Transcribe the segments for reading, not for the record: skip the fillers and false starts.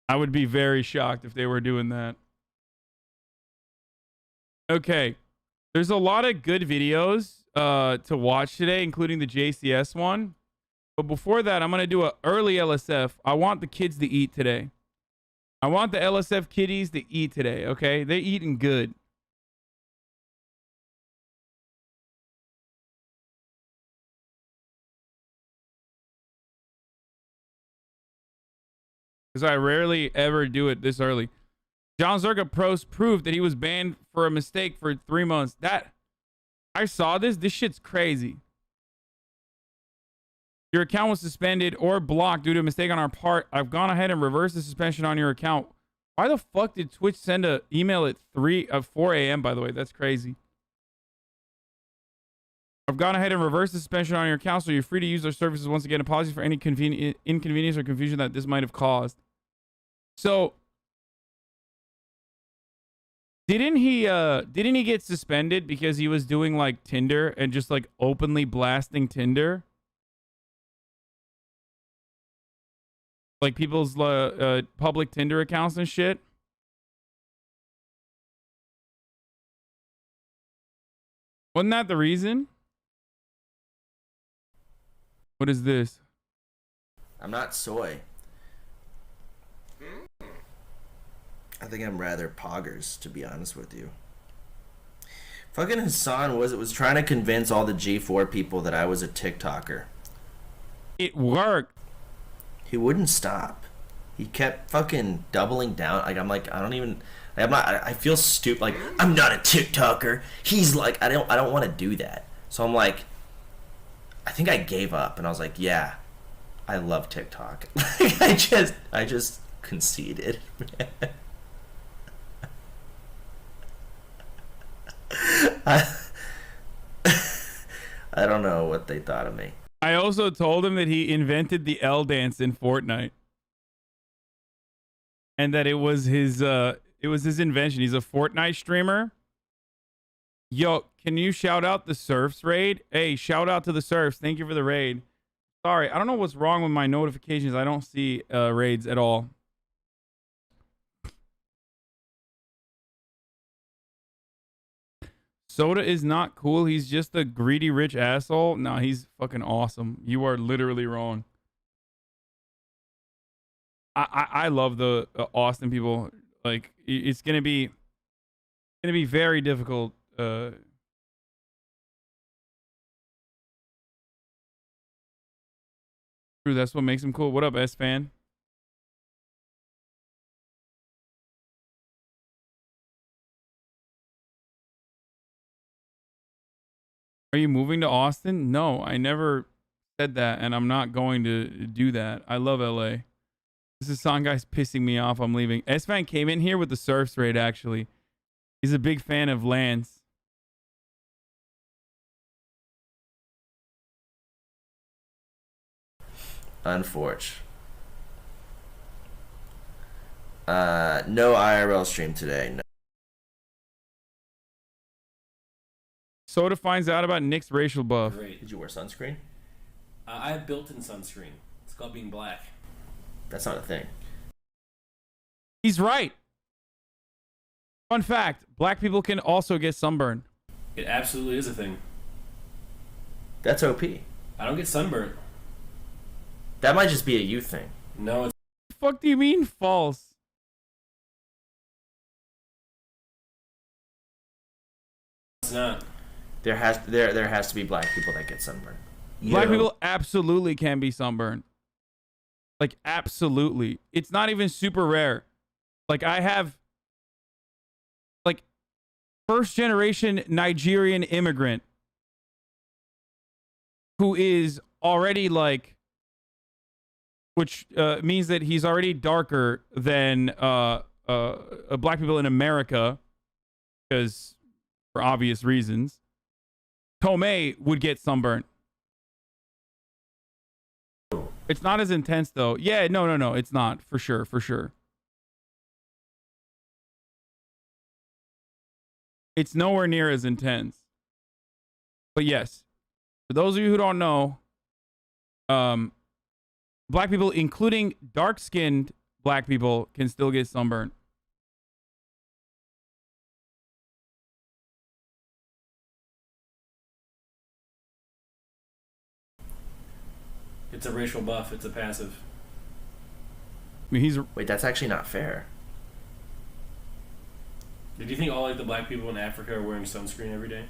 I would be very shocked if they were doing that. Okay. There's a lot of good videos to watch today, including the JCS one. But before that, I'm going to do an early LSF. I want the kids to eat today. I want the LSF kiddies to eat today, okay? They're eating good. Because I rarely ever do it this early. John Zerka proved that he was banned for a mistake for 3 months. I saw this. This shit's crazy. Your account was suspended or blocked due to a mistake on our part. I've gone ahead and reversed the suspension on your account. Why the fuck did Twitch send an email at 4 a.m., by the way? That's crazy. I've gone ahead and reversed the suspension on your account, so you're free to use our services once again. Apologies for any inconvenience or confusion that this might have caused. So, didn't he get suspended because he was doing like Tinder and just like openly blasting Tinder? Like people's public Tinder accounts and shit. Wasn't that the reason? What is this? I'm not soy. I think I'm rather poggers, to be honest with you. Fucking Hasan was trying to convince all the G4 people that I was a TikToker. It worked. He wouldn't stop. He kept fucking doubling down. Like I'm like, I feel stupid. Like, I'm not a TikToker. He's like, I don't want to do that. So I'm like, I think I gave up and I was like, yeah, I love TikTok. I just conceded. I don't know what they thought of me. I also told him that he invented the L dance in Fortnite. And that it was his invention. He's a Fortnite streamer. Yo, can you shout out the Surfs raid? Hey, shout out to the Surfs. Thank you for the raid. Sorry, I don't know what's wrong with my notifications. I don't see raids at all. Soda is not cool. He's just a greedy rich asshole. No, he's fucking awesome. You are literally wrong. I love the Austin people. Like, it's gonna be very difficult. True, that's what makes him cool. What up, S-Fan? Are you moving to Austin? No, I never said that, and I'm not going to do that. I love LA. This song guy's pissing me off. I'm leaving. S-Fan came in here with the Surfs raid, actually. He's a big fan of Lance. Unfortunate. No IRL stream today. No. Soda finds out about Nick's racial buff. Great. Did you wear sunscreen? I have built-in sunscreen. It's called being black. That's not a thing. He's right. Fun fact, black people can also get sunburn. It absolutely is a thing. That's OP. I don't get sunburnt. That might just be a you thing. No, it's... What the fuck do you mean false? It's not. There has to be black people that get sunburned. Black people absolutely can be sunburned. Like, absolutely. It's not even super rare. Like, I have, like, first generation Nigerian immigrant who is already, like, which means that he's already darker than black people in America, because for obvious reasons. Tomei would get sunburnt. It's not as intense, though. Yeah, no. It's not. For sure. It's nowhere near as intense. But yes, for those of you who don't know, black people, including dark-skinned black people can still get sunburned. It's a racial buff. It's a passive. I mean, he's Wait, that's actually not fair. Did you think all like the black people in Africa are wearing sunscreen every day?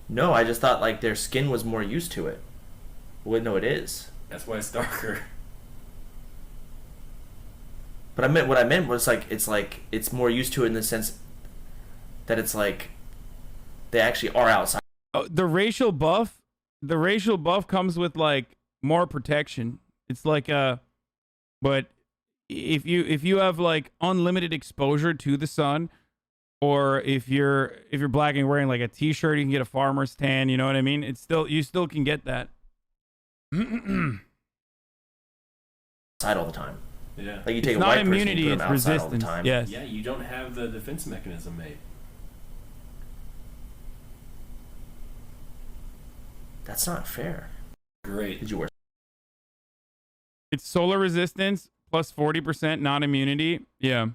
No, I just thought like their skin was more used to it. Well, no, it is. That's why it's darker. But what I meant was like it's more used to it in the sense that it's like they actually are outside. the racial buff. The racial buff comes with like more protection. It's like but if you have like unlimited exposure to the sun, or if you're black and wearing like a t-shirt, you can get a farmer's tan. You know what I mean? It's still, you still can get that. Outside all the time. Yeah. Like you take It's a not white immunity, person, you put it's them outside all the resistance. time. Yes. Yeah, you don't have the defense mechanism, mate. That's not fair. Great. Did you wear? It's solar resistance plus 40% non-immunity. Yeah.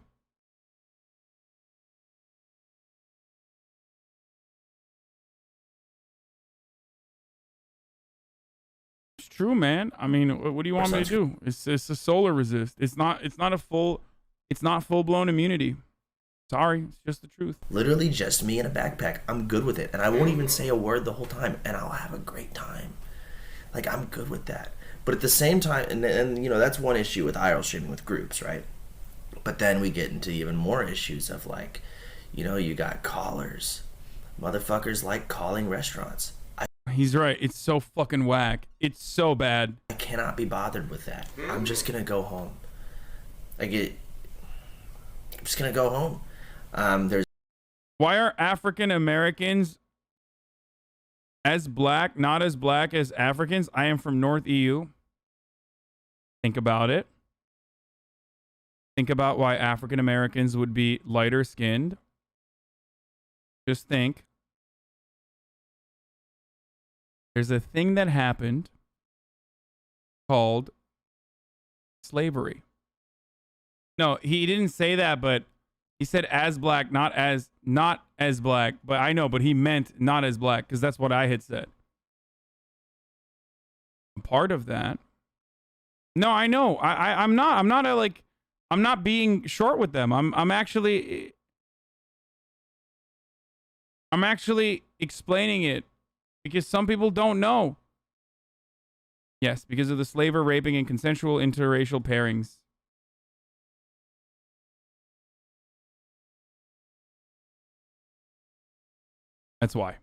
It's true, man. I mean, what do you want me to do? It's a solar resist. It's not full blown immunity. Sorry, it's just the truth. Literally just me in a backpack. I'm good with it, and I won't even say a word the whole time, and I'll have a great time. Like, I'm good with that. But at the same time, and you know, that's one issue with IRL streaming with groups, right? But then we get into even more issues of like, you know, you got callers. Motherfuckers like calling restaurants. He's right. It's so fucking whack. It's so bad. I cannot be bothered with that. I'm just gonna go home. I'm just gonna go home. Why are African Americans not as black as Africans? I am from North EU. Think about it. Think about why African Americans would be lighter skinned. Just think. There's a thing that happened called slavery. No, he didn't say that, but he said as black, not as black. But I know, but he meant not as black, because that's what I had said. Part of that. No, I know. I'm not being short with them. I'm actually explaining it because some people don't know. Yes, because of the slaver raping and consensual interracial pairings. That's why.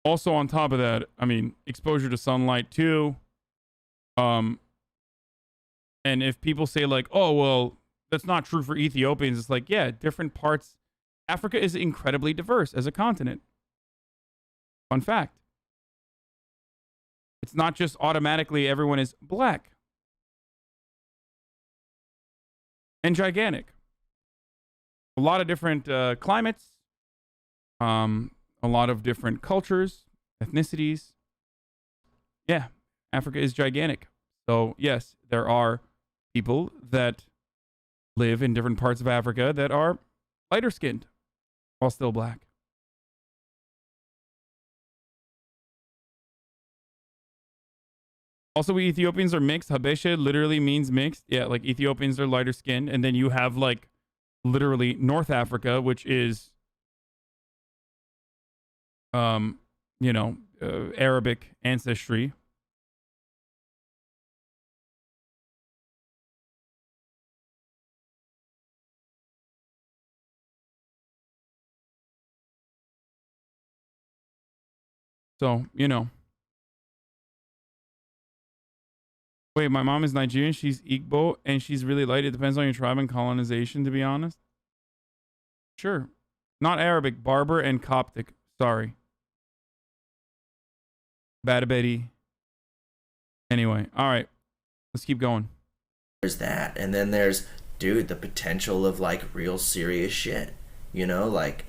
Also, on top of that, I mean, exposure to sunlight too. And if people say like, "Oh, well, that's not true for Ethiopians," it's like, yeah, different parts. Africa is incredibly diverse as a continent. Fun fact. It's not just automatically everyone is black and gigantic. A lot of different climates. A lot of different cultures, ethnicities. Yeah, Africa is gigantic. So, yes, there are people that live in different parts of Africa that are lighter skinned while still black. Also, we Ethiopians are mixed. Habesha literally means mixed. Yeah, like Ethiopians are lighter skinned. And then you have like literally North Africa, which is you know, Arabic ancestry. So, you know. Wait, my mom is Nigerian. She's Igbo, and she's really light. It depends on your tribe and colonization, to be honest. Sure. Not Arabic, Berber and Coptic. Sorry. Badabedi. Anyway, all right. Let's keep going. There's that, and then there's, dude, the potential of like real serious shit. You know, like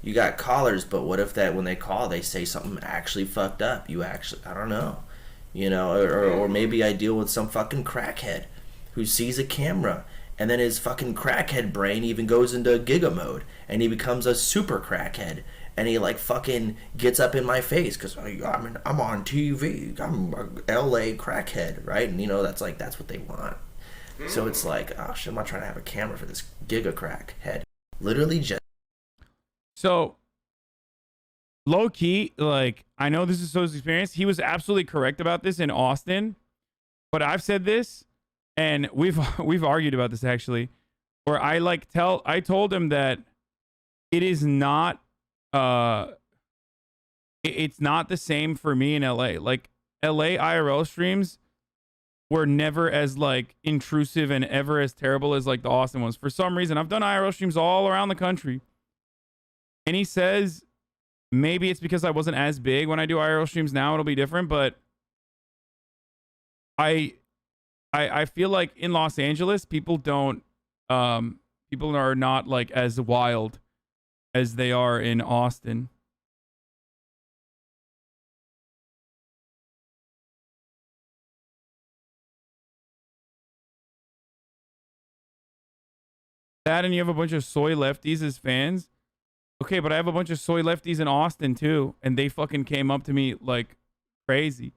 you got callers, but what if that when they call they say something actually fucked up? You actually, I don't know, you know, or maybe I deal with some fucking crackhead who sees a camera and then his fucking crackhead brain even goes into giga mode and he becomes a super crackhead and he like fucking gets up in my face because I'm on TV, I'm a LA crackhead, right? And you know that's what they want. So it's like, oh shit, I'm not trying to have a camera for this giga crackhead. Literally just. So, low key, like, I know this is So's experience. He was absolutely correct about this in Austin, but I've said this, and we've argued about this actually, where I told him that it is not, it's not the same for me in LA. Like, LA IRL streams were never as like intrusive and ever as terrible as like the Austin ones. For some reason, I've done IRL streams all around the country. And he says maybe it's because I wasn't as big when I do IRL streams now, it'll be different, but I feel like in Los Angeles, people are not like as wild as they are in Austin. That, and you have a bunch of soy lefties as fans. Okay, but I have a bunch of soy lefties in Austin too, and they fucking came up to me like crazy.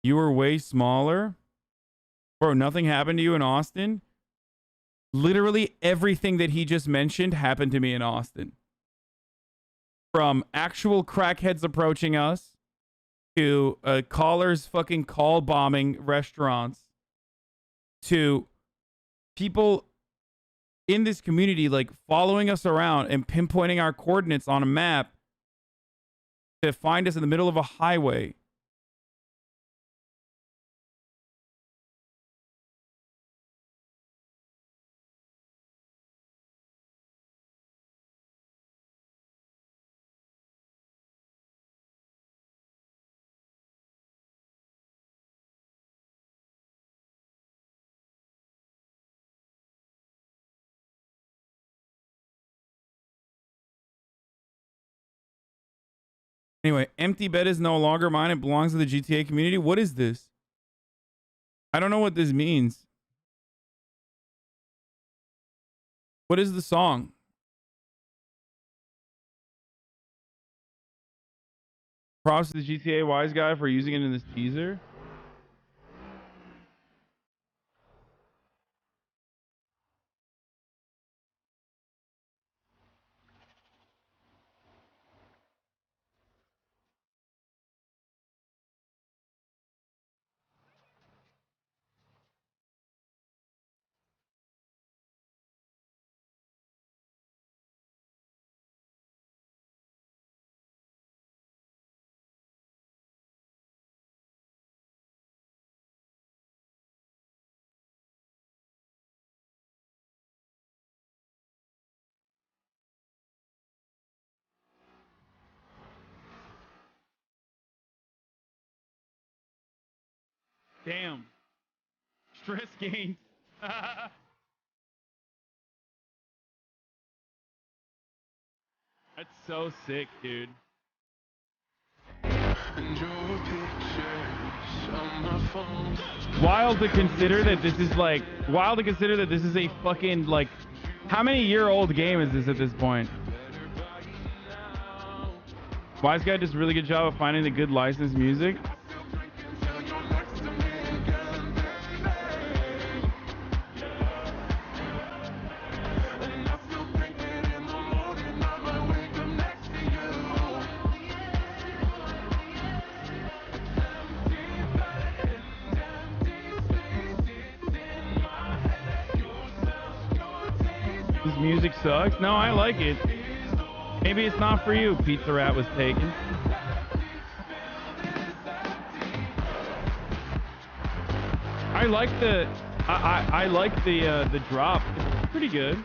You were way smaller? Bro, nothing happened to you in Austin? Literally everything that he just mentioned happened to me in Austin. From actual crackheads approaching us, to callers fucking call bombing restaurants, to people in this community like following us around and pinpointing our coordinates on a map to find us in the middle of a highway. Anyway, empty bed is no longer mine. It belongs to the GTA community. What is this? I don't know what this means. What is the song? Props to the GTA wise guy for using it in this teaser. Damn. Stress gains. That's so sick, dude. Wild to consider that this is like, wild to consider that this is a fucking like, how many year old game is this at this point? Wise guy does a really good job of finding the good licensed music. This music sucks. No, I like it. Maybe it's not for you. Pizza Rat was taken. I like the I like the drop. It's pretty good.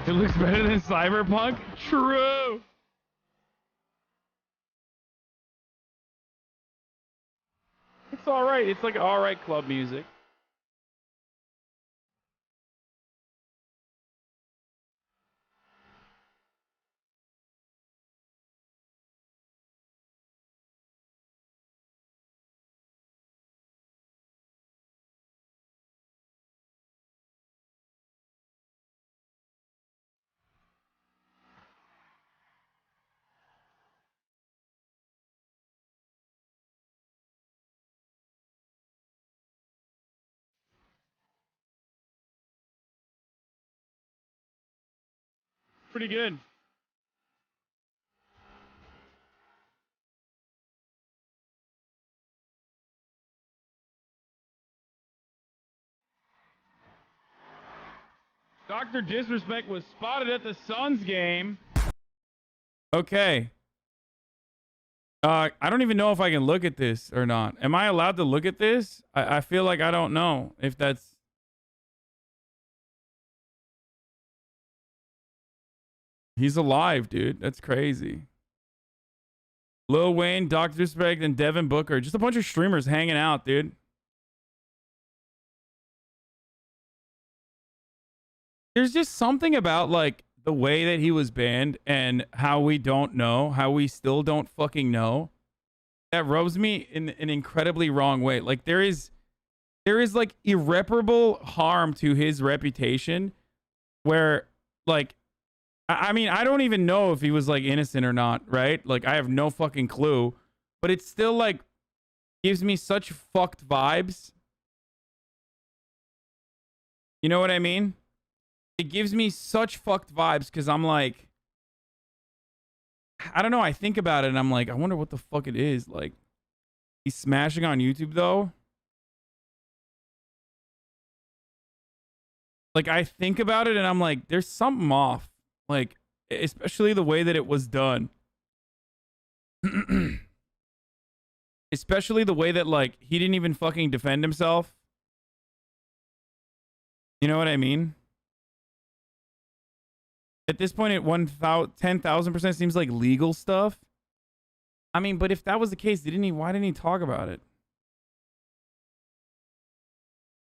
It looks better than Cyberpunk? True. It's all right. It's like all right club music. Pretty good. Dr. Disrespect was spotted at the Suns game. Okay. I don't even know if I can look at this or not. Am I allowed to look at this? I feel like I don't know if that's... He's alive, dude. That's crazy. Lil Wayne, Dr. Disrespect, and Devin Booker. Just a bunch of streamers hanging out, dude. There's just something about, like, the way that he was banned and how we don't know, how we still don't fucking know, that rubs me in an incredibly wrong way. Like, there is like irreparable harm to his reputation where, like, I mean, I don't even know if he was like innocent or not, right? Like, I have no fucking clue, but it still like gives me such fucked vibes. You know what I mean? It gives me such fucked vibes because I'm like, I don't know. I think about it and I'm like, I wonder what the fuck it is. Like, he's smashing on YouTube though. Like, I think about it and I'm like, there's something off. Like, especially the way that it was done. Especially the way that, like, he didn't even fucking defend himself. You know what I mean? At this point, it 10,000% seems like legal stuff. I mean, but if that was the case, why didn't he talk about it?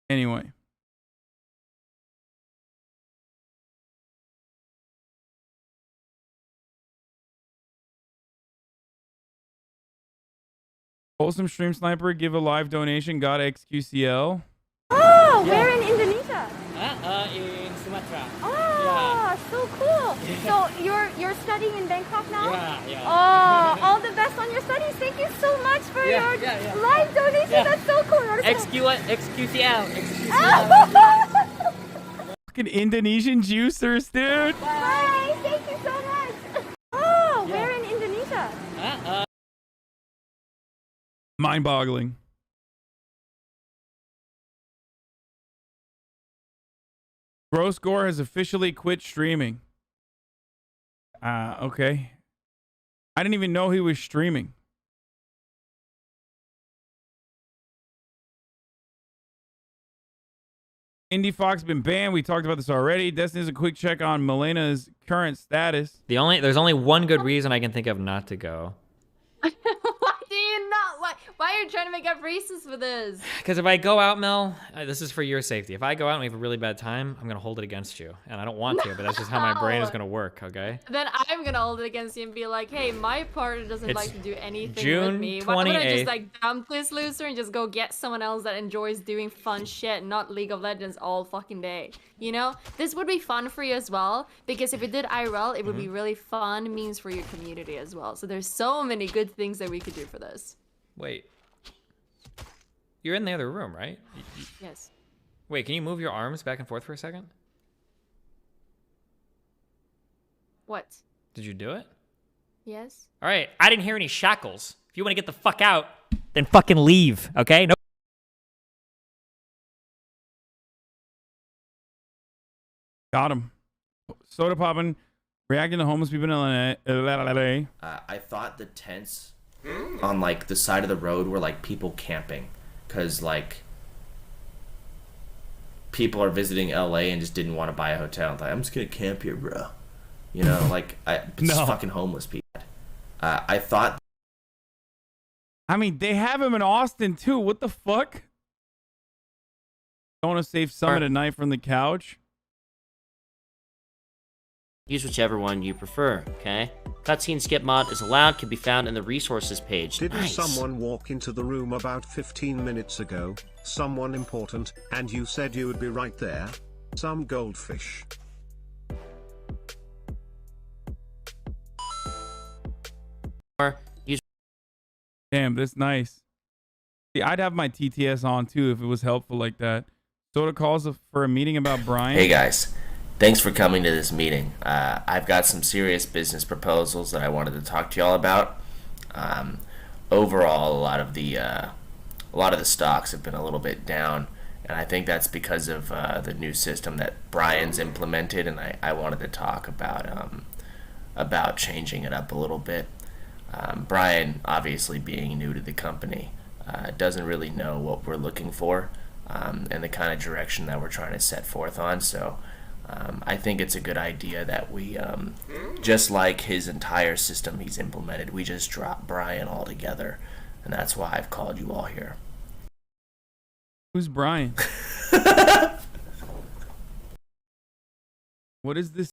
Anyway. Wholesome Stream Sniper, give a live donation. Got XQCL. Oh, yeah. Where in Indonesia? In Sumatra. Oh, yeah. So cool. So you're studying in Bangkok now? Yeah. Oh, all the best on your studies. Thank you so much for your live donation. Yeah. That's so cool. XQCL. Fucking Indonesian juicers, dude. Bye. Thank you so much. Oh, yeah. Where in Indonesia? Mind-boggling. Gross Gore has officially quit streaming. Okay. I didn't even know he was streaming. Indie Fox been banned. We talked about this already. Destiny's a quick check on Melena's current status. There's only one good reason I can think of not to go. Why do you not? Why are you trying to make up reasons for this? Because if I go out, Mel, this is for your safety. If I go out and we have a really bad time, I'm going to hold it against you. And I don't want to, but that's just how my brain is going to work, okay? Then I'm going to hold it against you and be like, hey, my partner doesn't like to do anything June with me. 28th. Why would I just like dump this loser and just go get someone else that enjoys doing fun shit, not League of Legends all fucking day? You know? This would be fun for you as well, because if you did IRL, it would be really fun means for your community as well. So there's so many good things that we could do for this. Wait. You're in the other room, right? Yes. Wait, can you move your arms back and forth for a second? What? Did you do it? Yes. All right, I didn't hear any shackles. If you want to get the fuck out, then fucking leave, okay? No. Got him. Sodapoppin Reacting to homeless people in LA. I thought the tents on like the side of the road were like people camping, cause like people are visiting LA and just didn't want to buy a hotel. Like, I'm just gonna camp here, bro. You know, like it's fucking homeless people. I thought. I mean, they have him in Austin too. What the fuck? Don't want to save Summit at night from the couch. Use whichever one you prefer, okay? Cutscene skip mod is allowed, can be found in the resources page. Didn't someone walk into the room about 15 minutes ago? Someone important, and you said you would be right there? Some goldfish. Damn, that's nice. See, I'd have my TTS on too if it was helpful like that. Soda calls for a meeting about Brian. Hey guys, thanks for coming to this meeting. I've got some serious business proposals that I wanted to talk to y'all about. Overall, a lot of the stocks have been a little bit down, and I think that's because of the new system that Brian's implemented, and I wanted to talk about changing it up a little bit. Brian, obviously being new to the company, doesn't really know what we're looking for and the kind of direction that we're trying to set forth on. So I think it's a good idea that we, just like his entire system he's implemented, we just drop Brian altogether. And that's why I've called you all here. Who's Brian? What is this